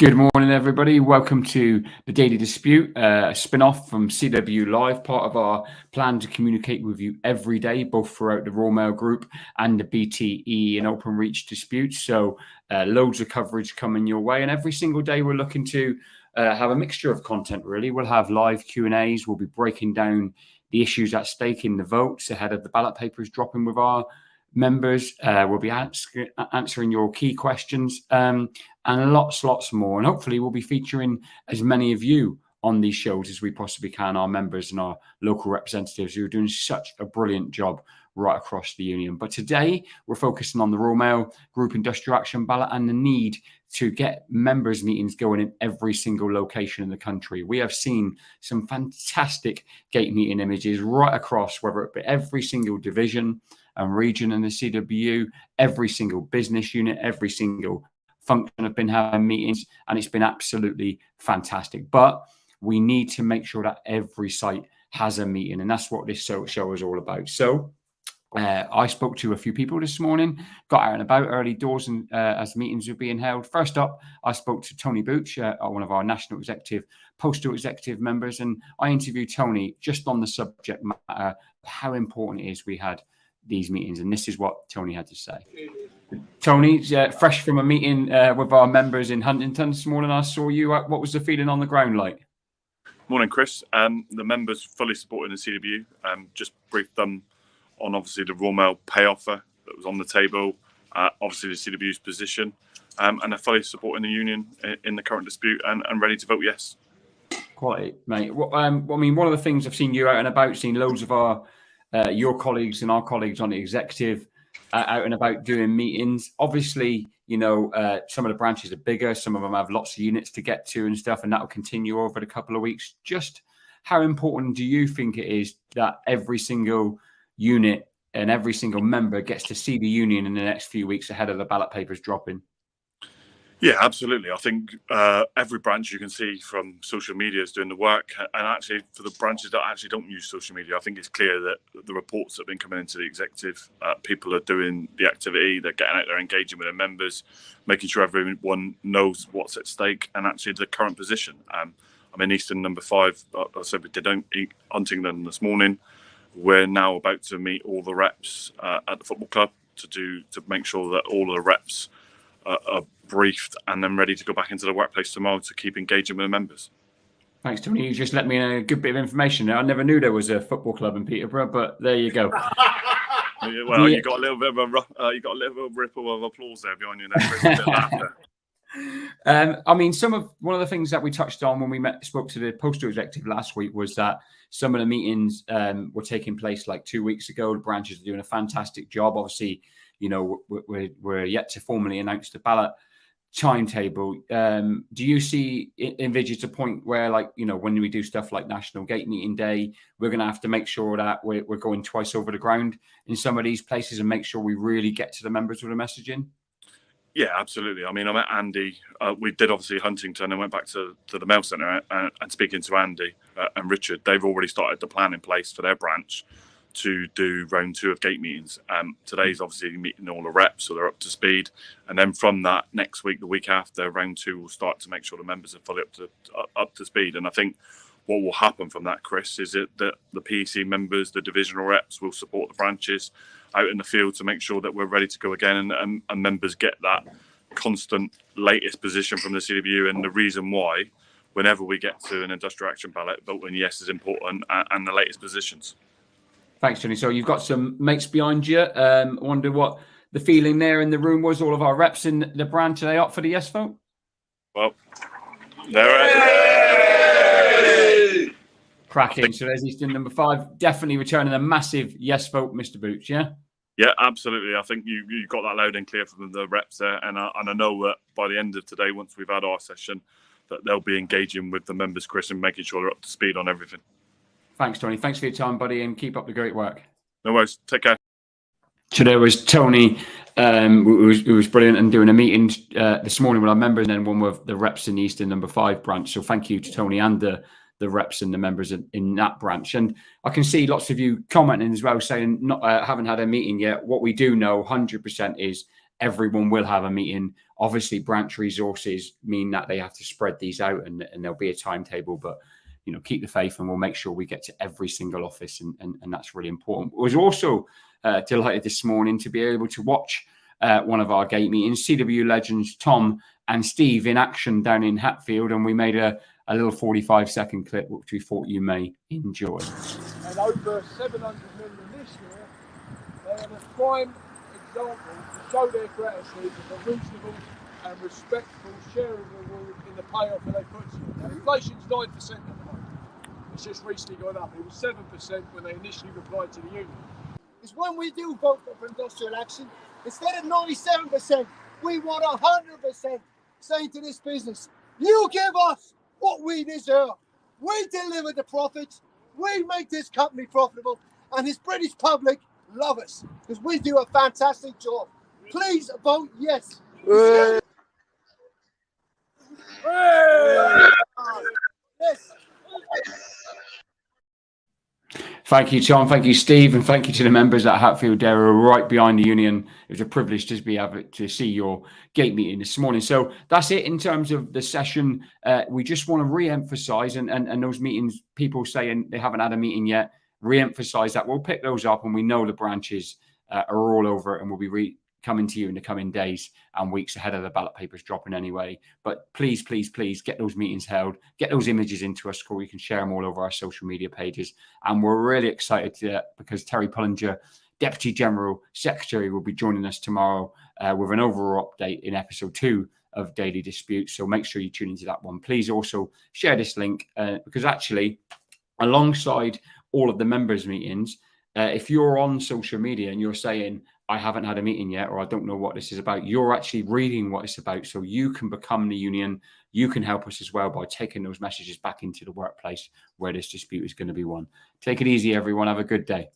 Good morning, everybody. Welcome to the Daily Dispute, a spin-off from CWU Live, part of our plan to communicate with you every day, both throughout the Royal Mail Group and the BTE and Open Reach disputes. So loads of coverage coming your way. And every single day we're looking to have a mixture of content, really. We'll have live Q&As. We'll be breaking down the issues at stake in the votes ahead of the ballot papers dropping with our members. We'll be answering your key questions and lots more. And hopefully we'll be featuring as many of you on these shows as we possibly can, our members and our local representatives who are doing such a brilliant job right across the union. But today we're focusing on the Royal Mail Group Industrial Action Ballot and the need to get members' meetings going in every single location in the country. We have seen some fantastic gate meeting images right across, whether it be every single division and region in the CWU, every single business unit, every single function have been having meetings, and it's been absolutely fantastic. But we need to make sure that every site has a meeting, and that's what this show is all about. So I spoke to a few people this morning, got out and about early doors and as meetings were being held. First up, I spoke to Tony Booch, one of our national executive, postal executive members, and I interviewed Tony just on the subject matter, how important it is we had these meetings, and this is what Tony had to say. Tony, fresh from a meeting with our members in Huntington this morning, I saw you. What was the feeling on the ground like? Morning, Chris. The members fully supporting the CWU. Just briefed them on obviously the Royal Mail pay offer that was on the table, obviously the CWU's position, and they're fully supporting the union in the current dispute and ready to vote yes. Quite, mate. Well, I mean, one of the things I've seen you out and about, seen loads of our your colleagues and our colleagues on the executive out and about doing meetings. Obviously, you know, some of the branches are bigger. Some of them have lots of units to get to and stuff, and that will continue over the couple of weeks. Just how important do you think it is that every single unit and every single member gets to see the union in the next few weeks ahead of the ballot papers dropping? Yeah, absolutely. I think every branch you can see from social media is doing the work. And actually, for the branches that actually don't use social media, I think it's clear that the reports that have been coming into the executive, people are doing the activity, they're getting out there, engaging with their members, making sure everyone knows what's at stake and actually the current position. I'm in Eastern number 5. I said we did Huntington this morning. We're now about to meet all the reps at the football club to make sure that all of the reps are briefed and then ready to go back into the workplace tomorrow to keep engaging with the members. Thanks, Tony. You just let me know a good bit of information. I never knew there was a football club in Peterborough, but there you go. Well, you got a little bit of a ripple of applause there behind you there. I mean, one of the things that we touched on when we spoke to the postal executive last week was that some of the meetings were taking place like 2 weeks ago. The branches are doing a fantastic job. Obviously, you know, we're yet to formally announce the ballot timetable. Do you envisage a point where, like, you know, when we do stuff like National Gate Meeting Day, we're going to have to make sure that we're going twice over the ground in some of these places and make sure we really get to the members with the messaging? Yeah, absolutely. I mean, I met Andy. We did obviously Huntington and went back to the Mail Centre and speaking to Andy and Richard, they've already started the plan in place for their branch to do round 2 of gate meetings. Today's obviously meeting all the reps, so they're up to speed. And then from that, next week, the week after, round 2 will start to make sure the members are fully up to speed. And I think what will happen from that, Chris, is that the PEC members, the divisional reps, will support the branches out in the field to make sure that we're ready to go again, and members get that constant latest position from the CWU. And the reason why, whenever we get to an industrial action ballot, voting yes is important, and the latest positions. Thanks, Tony. So you've got some mates behind you. I wonder what the feeling there in the room was. All of our reps in the branch, are they up for the yes vote? Well, they're cracking. So there's Eastern number 5, definitely returning a massive yes vote, Mr. Booch, yeah? Yeah, absolutely. I think you got that loud and clear from the reps there. And I know that by the end of today, once we've had our session, that they'll be engaging with the members, Chris, and making sure they're up to speed on everything. Thanks, Tony. Thanks for your time, buddy, and keep up the great work. No worries. Take care. So there was Tony, who was brilliant, and doing a meeting this morning with our members, and then one with the reps in the Eastern number 5 branch. So thank you to Tony and the reps and the members in that branch. And I can see lots of you commenting as well, saying not haven't had a meeting yet. What we do know 100% is everyone will have a meeting. Obviously, branch resources mean that they have to spread these out, and there'll be a timetable, but keep the faith, and we'll make sure we get to every single office, and that's really important. I was also delighted this morning to be able to watch one of our gate meetings, CWU legends Tom and Steve in action down in Hatfield, and we made a little 45-second clip which we thought you may enjoy. And over 700 million this year, they are the prime example to show their gratitude of a reasonable and respectful share of the reward in the payoff that they put to you. Now, inflation's 9% at the moment. It's just recently gone up. It was 7% when they initially replied to the union. Is when we do vote for industrial action, instead of 97%, we want 100% saying to this business, you give us what we deserve. We deliver the profits. We make this company profitable, and this British public love us because we do a fantastic job. Please vote yes. Yes. Thank you, Tom. Thank you, Steve, and thank you to the members at Hatfield Dairy right behind the union. It was a privilege to be able to see your gate meeting this morning. So that's it in terms of the session. We just want to re-emphasise, and those meetings, people saying they haven't had a meeting yet, re-emphasise that. We'll pick those up, and we know the branches are all over it, and we'll be coming to you in the coming days and weeks ahead of the ballot papers dropping anyway. But please, please, please get those meetings held, get those images into us so we can share them all over our social media pages. And we're really excited because Terry Pullinger, Deputy General Secretary, will be joining us tomorrow with an overall update in episode 2 of Daily Dispute. So make sure you tune into that one. Please also share this link because actually, alongside all of the members' meetings, if you're on social media and you're saying, I haven't had a meeting yet, or I don't know what this is about, you're actually reading what it's about. So you can become the union. You can help us as well by taking those messages back into the workplace where this dispute is going to be won. Take it easy, everyone. Have a good day.